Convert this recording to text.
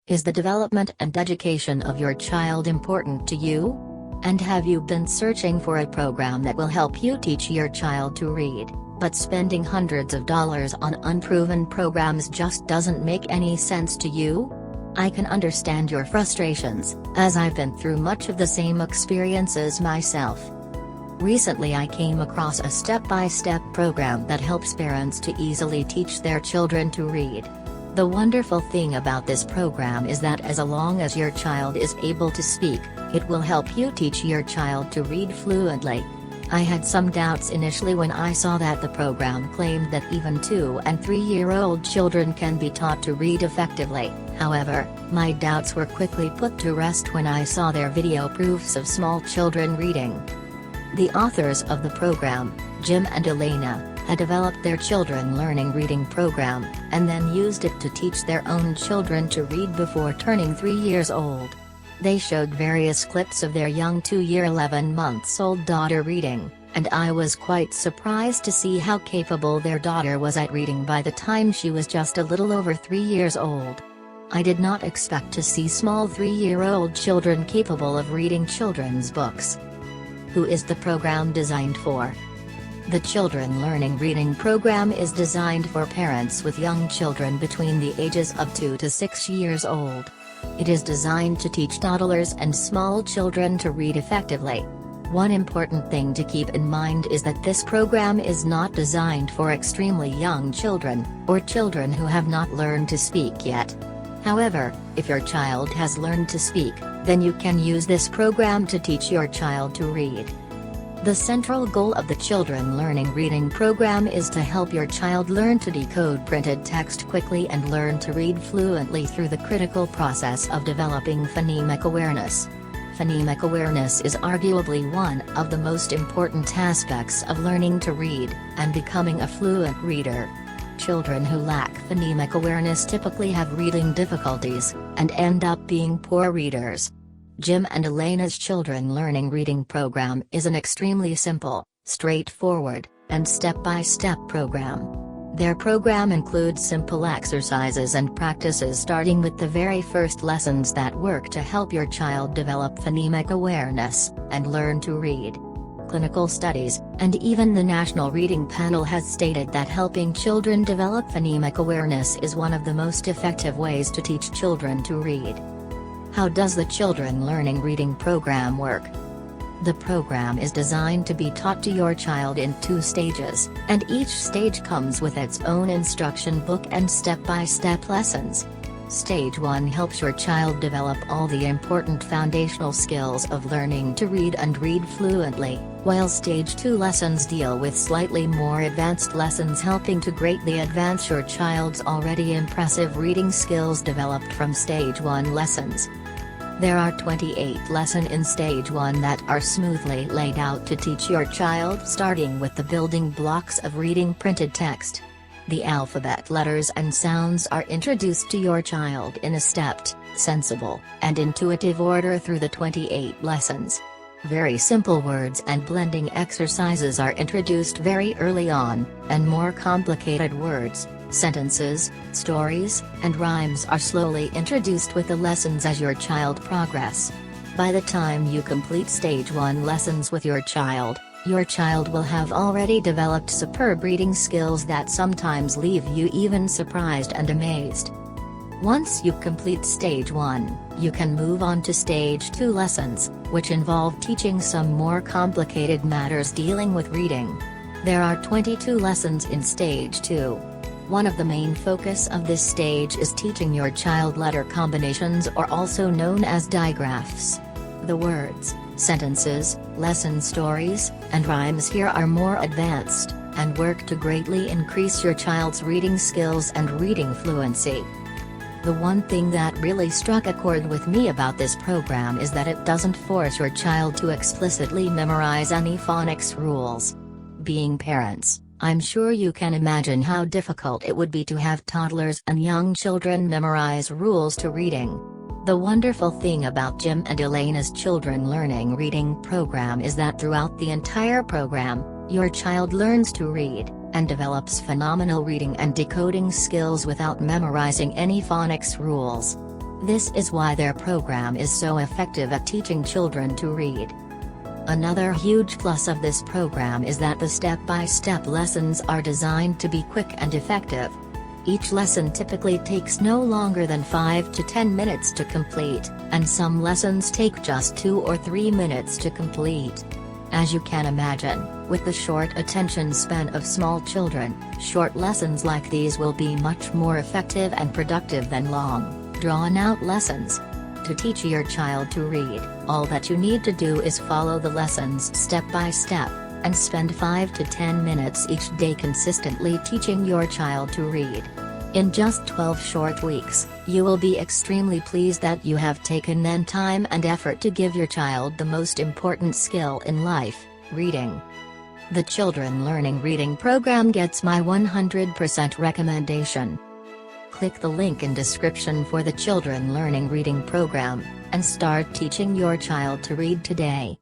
Is the development and education of your child important to you? And have you been searching for a program that will help you teach your child to read, but spending hundreds of dollars on unproven programs just doesn't make any sense to you? I can understand your frustrations, as I've been through much of the same experiences myself. Recently I came across a step-by-step program that helps parents to easily teach their children to read. The wonderful thing about this program is that as long as your child is able to speak, it will help you teach your child to read fluently. I had some doubts initially when I saw that the program claimed that even 2- and 3-year-old children can be taught to read effectively. However, my doubts were quickly put to rest when I saw their video proofs of small children reading. The authors of the program, Jim and Elena, had developed their children learning reading program, and then used it to teach their own children to read before turning 3 years old. They showed various clips of their young 2-year 11-month-old daughter reading, and I was quite surprised to see how capable their daughter was at reading by the time she was just a little over 3 years old. I did not expect to see small 3-year-old children capable of reading children's books. Who is the program designed for? The Children Learning Reading Program is designed for parents with young children between the ages of 2 to 6 years old. It is designed to teach toddlers and small children to read effectively. One important thing to keep in mind is that this program is not designed for extremely young children, or children who have not learned to speak yet. However, if your child has learned to speak, then you can use this program to teach your child to read. The central goal of the Children Learning Reading Program is to help your child learn to decode printed text quickly and learn to read fluently through the critical process of developing phonemic awareness. Phonemic awareness is arguably one of the most important aspects of learning to read, and becoming a fluent reader. Children who lack phonemic awareness typically have reading difficulties, and end up being poor readers. Jim and Elena's Children Learning Reading Program is an extremely simple, straightforward, and step-by-step program. Their program includes simple exercises and practices starting with the very first lessons that work to help your child develop phonemic awareness, and learn to read. Clinical studies, and even the National Reading Panel has stated that helping children develop phonemic awareness is one of the most effective ways to teach children to read. How does the Children Learning Reading Program work? The program is designed to be taught to your child in 2 stages, and each stage comes with its own instruction book and step-by-step lessons. Stage 1 helps your child develop all the important foundational skills of learning to read and read fluently, while Stage 2 lessons deal with slightly more advanced lessons helping to greatly advance your child's already impressive reading skills developed from Stage 1 lessons. There are 28 lessons in Stage 1 that are smoothly laid out to teach your child, starting with the building blocks of reading printed text. The alphabet letters and sounds are introduced to your child in a stepped, sensible, and intuitive order through the 28 lessons. Very simple words and blending exercises are introduced very early on, and more complicated words, sentences, stories, and rhymes are slowly introduced with the lessons as your child progress. By the time you complete Stage 1 lessons with your child will have already developed superb reading skills that sometimes leave you even surprised and amazed. Once you complete Stage 1, you can move on to Stage 2 lessons, which involve teaching some more complicated matters dealing with reading. There are 22 lessons in Stage 2. One of the main focus of this stage is teaching your child letter combinations, or also known as digraphs. The words, sentences, lesson stories, and rhymes here are more advanced, and work to greatly increase your child's reading skills and reading fluency. The one thing that really struck a chord with me about this program is that it doesn't force your child to explicitly memorize any phonics rules. Being parents, I'm sure you can imagine how difficult it would be to have toddlers and young children memorize rules to reading. The wonderful thing about Jim and Elena's Children Learning Reading Program is that throughout the entire program, your child learns to read, and develops phenomenal reading and decoding skills without memorizing any phonics rules. This is why their program is so effective at teaching children to read. Another huge plus of this program is that the step-by-step lessons are designed to be quick and effective. Each lesson typically takes no longer than 5 to 10 minutes to complete, and some lessons take just 2 or 3 minutes to complete. As you can imagine, with the short attention span of small children, short lessons like these will be much more effective and productive than long, drawn-out lessons. To teach your child to read, all that you need to do is follow the lessons step by step, and spend 5 to 10 minutes each day consistently teaching your child to read. In just 12 short weeks, you will be extremely pleased that you have taken the time and effort to give your child the most important skill in life, reading. The Children Learning Reading Program gets my 100% recommendation. Click the link in description for the Children Learning Reading Program, and start teaching your child to read today.